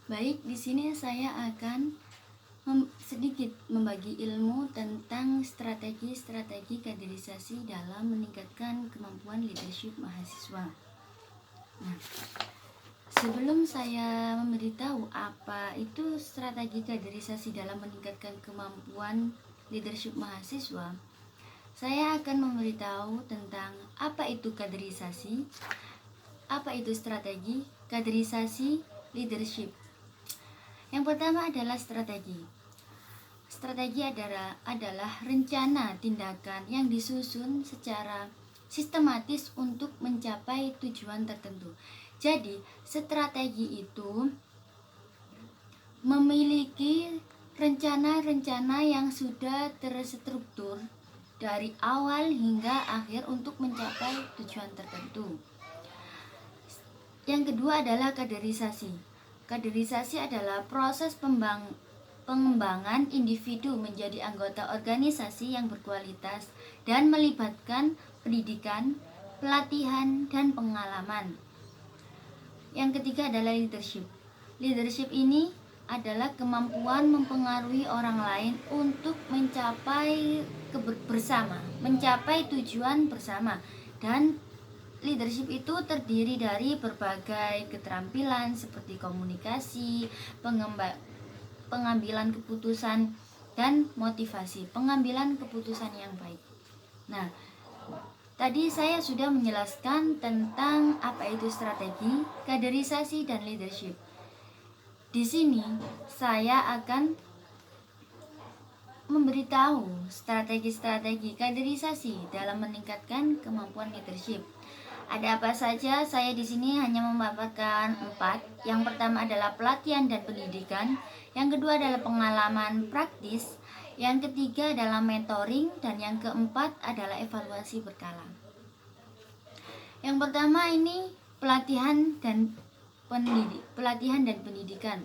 Baik, di sini saya akan sedikit membagi ilmu tentang strategi-strategi kaderisasi dalam meningkatkan kemampuan leadership mahasiswa. Nah, sebelum saya memberitahu apa itu strategi kaderisasi dalam meningkatkan kemampuan leadership mahasiswa, saya akan memberitahu tentang apa itu kaderisasi, apa itu strategi kaderisasi leadership. Yang pertama adalah strategi. Strategi adalah rencana tindakan yang disusun secara sistematis untuk mencapai tujuan tertentu. Jadi, strategi itu memiliki rencana-rencana yang sudah terstruktur dari awal hingga akhir untuk mencapai tujuan tertentu. Yang kedua adalah kaderisasi. Kaderisasi adalah proses pengembangan individu menjadi anggota organisasi yang berkualitas dan melibatkan pendidikan, pelatihan, dan pengalaman. Yang ketiga adalah leadership. Leadership ini adalah kemampuan mempengaruhi orang lain untuk mencapai mencapai tujuan bersama. Dan leadership itu terdiri dari berbagai keterampilan seperti komunikasi, pengambilan keputusan, dan motivasi, pengambilan keputusan yang baik. Nah, tadi saya sudah menjelaskan tentang apa itu strategi, kaderisasi, dan leadership. Di sini saya akan memberitahu strategi-strategi kaderisasi dalam meningkatkan kemampuan leadership. Ada apa saja? Saya di sini hanya memaparkan 4. Yang pertama adalah pelatihan dan pendidikan. Yang kedua adalah pengalaman praktis. Yang ketiga adalah mentoring. Dan yang keempat adalah evaluasi berkala. Yang pertama ini pelatihan dan pendidikan.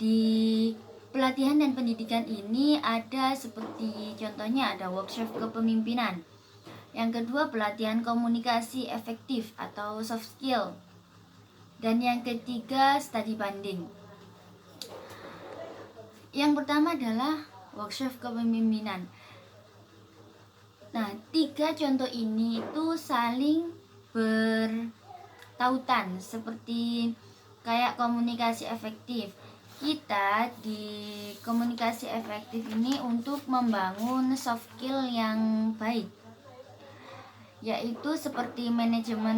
Di pelatihan dan pendidikan ini ada seperti contohnya ada workshop kepemimpinan. Yang kedua pelatihan komunikasi efektif atau soft skill. Dan yang ketiga study banding. Yang pertama adalah workshop kepemimpinan. Nah, 3 contoh ini itu saling bertautan seperti kayak komunikasi efektif. Kita di komunikasi efektif ini untuk membangun soft skill yang baik, yaitu seperti manajemen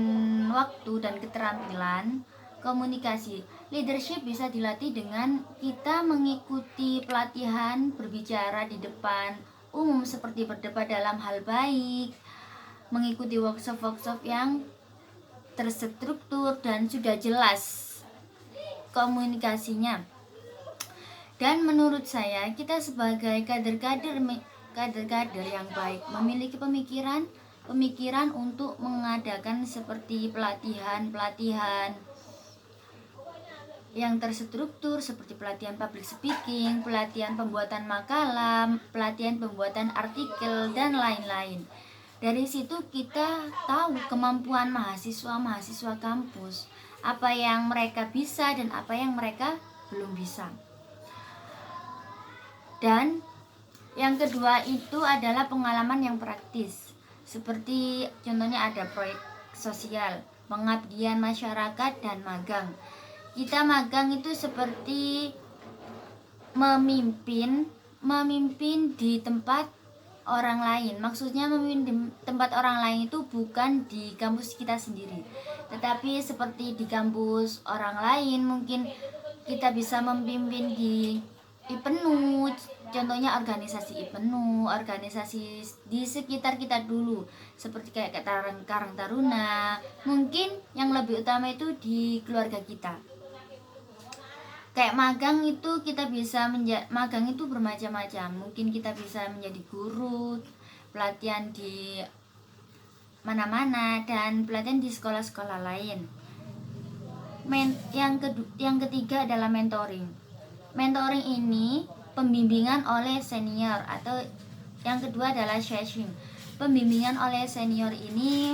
waktu dan keterampilan komunikasi. Leadership bisa dilatih dengan kita mengikuti pelatihan berbicara di depan umum seperti berdebat dalam hal baik, mengikuti workshop-workshop yang terstruktur dan sudah jelas komunikasinya. Dan menurut saya kita sebagai kader-kader yang baik memiliki pemikiran untuk mengadakan seperti pelatihan yang terstruktur seperti pelatihan public speaking, pelatihan pembuatan makalah, pelatihan pembuatan artikel, dan lain-lain. Dari situ kita tahu kemampuan mahasiswa kampus, apa yang mereka bisa dan apa yang mereka belum bisa. Dan yang kedua itu adalah pengalaman yang praktis. Seperti contohnya ada proyek sosial, pengabdian masyarakat, dan magang. Kita magang itu seperti memimpin di tempat orang lain. Maksudnya memimpin di tempat orang lain itu bukan di kampus kita sendiri, tetapi seperti di kampus orang lain. Mungkin kita bisa memimpin di IPENU, contohnya organisasi IPENU, organisasi di sekitar kita dulu, seperti kayak Karang Taruna. Mungkin yang lebih utama itu di keluarga kita. Kayak magang itu kita bisa magang itu bermacam-macam. Mungkin kita bisa menjadi guru, pelatihan di mana-mana, dan pelatihan di sekolah-sekolah lain. Yang ketiga adalah mentoring. Mentoring ini pembimbingan oleh senior, atau yang kedua adalah sharing. Pembimbingan oleh senior ini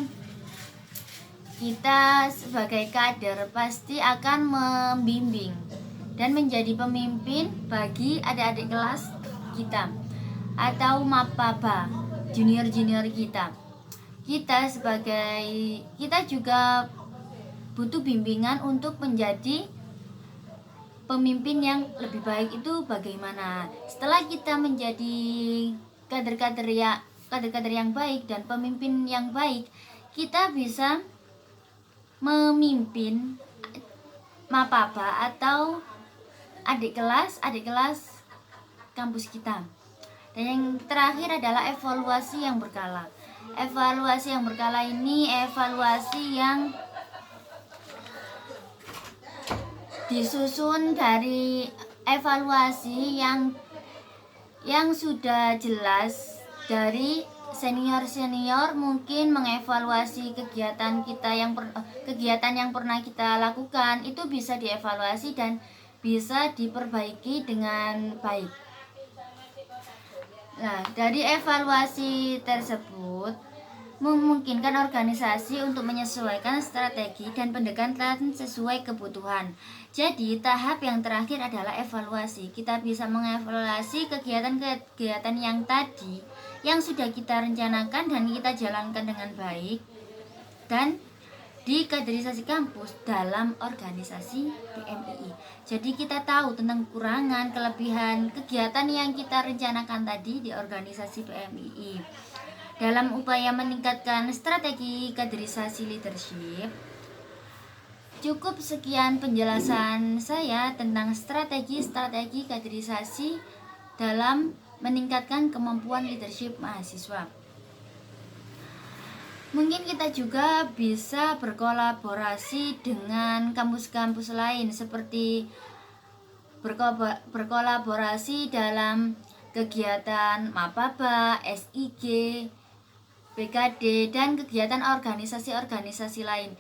kita sebagai kader pasti akan membimbing dan menjadi pemimpin bagi adik-adik kelas kita atau mapaba, junior-junior kita. Kita juga butuh bimbingan untuk menjadi pemimpin yang lebih baik. Itu bagaimana? Setelah kita menjadi kader-kader yang baik dan pemimpin yang baik, kita bisa memimpin mapaba atau adik kelas kampus kita. Dan yang terakhir adalah evaluasi yang berkala. Evaluasi yang berkala ini evaluasi yang disusun dari evaluasi yang sudah jelas dari senior mungkin mengevaluasi kegiatan yang pernah kita lakukan, itu bisa dievaluasi dan bisa diperbaiki dengan baik. Nah, dari evaluasi tersebut memungkinkan organisasi untuk menyesuaikan strategi dan pendekatan sesuai kebutuhan. Jadi, tahap yang terakhir adalah evaluasi. Kita bisa mengevaluasi kegiatan-kegiatan yang tadi yang sudah kita rencanakan dan kita jalankan dengan baik dan di kaderisasi kampus dalam organisasi PMII. Jadi kita tahu tentang kekurangan, kelebihan kegiatan yang kita rencanakan tadi di organisasi PMII. Dalam upaya meningkatkan strategi kaderisasi leadership, cukup sekian penjelasan saya tentang strategi kaderisasi dalam meningkatkan kemampuan leadership mahasiswa. Mungkin kita juga bisa berkolaborasi dengan kampus-kampus lain, seperti berkolaborasi dalam kegiatan mapaba, SIG, PKD, dan kegiatan organisasi-organisasi lain.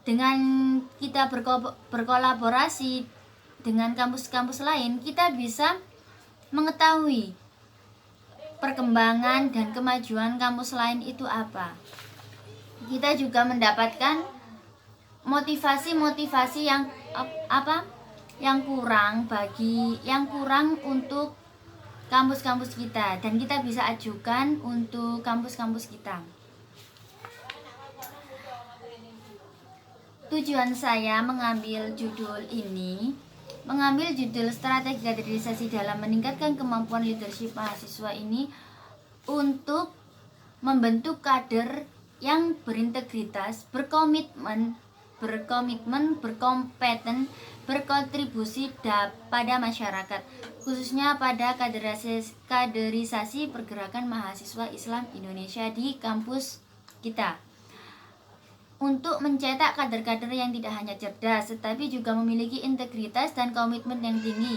Dengan kita berkolaborasi dengan kampus-kampus lain, kita bisa mengetahui perkembangan dan kemajuan kampus lain itu apa. Kita juga mendapatkan motivasi yang kurang untuk kampus-kampus kita, dan kita bisa ajukan untuk kampus-kampus kita. Tujuan saya mengambil judul strategi kaderisasi dalam meningkatkan kemampuan leadership mahasiswa ini untuk membentuk kader yang berintegritas, berkomitmen, berkompeten, berkontribusi pada masyarakat, khususnya pada kaderisasi pergerakan mahasiswa Islam Indonesia di kampus kita. Untuk mencetak kader-kader yang tidak hanya cerdas, tetapi juga memiliki integritas dan komitmen yang tinggi.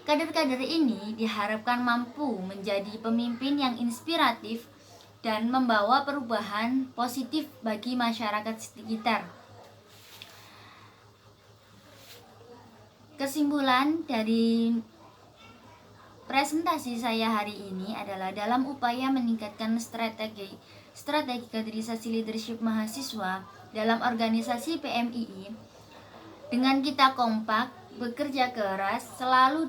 Kader-kader ini diharapkan mampu menjadi pemimpin yang inspiratif dan membawa perubahan positif bagi masyarakat sekitar. Kesimpulan dari presentasi saya hari ini adalah dalam upaya meningkatkan strategi kaderisasi leadership mahasiswa dalam organisasi PMII, dengan kita kompak, bekerja keras, selalu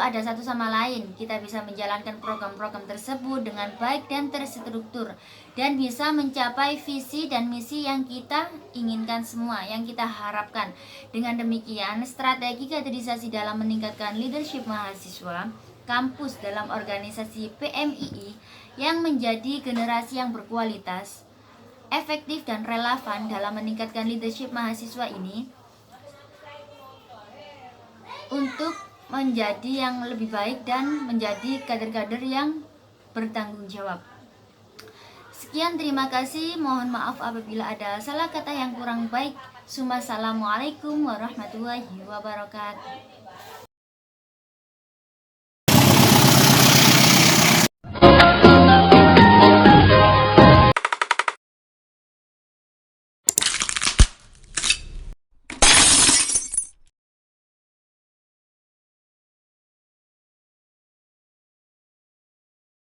ada satu sama lain, kita bisa menjalankan program-program tersebut dengan baik dan terstruktur, dan bisa mencapai visi dan misi yang kita inginkan semua, yang kita harapkan. Dengan demikian, strategi kaderisasi dalam meningkatkan leadership mahasiswa kampus dalam organisasi PMII yang menjadi generasi yang berkualitas, efektif dan relevan dalam meningkatkan leadership mahasiswa ini untuk menjadi yang lebih baik dan menjadi kader-kader yang bertanggung jawab. Sekian, terima kasih. Mohon maaf apabila ada salah kata yang kurang baik. Assalamualaikum warahmatullahi wabarakatuh.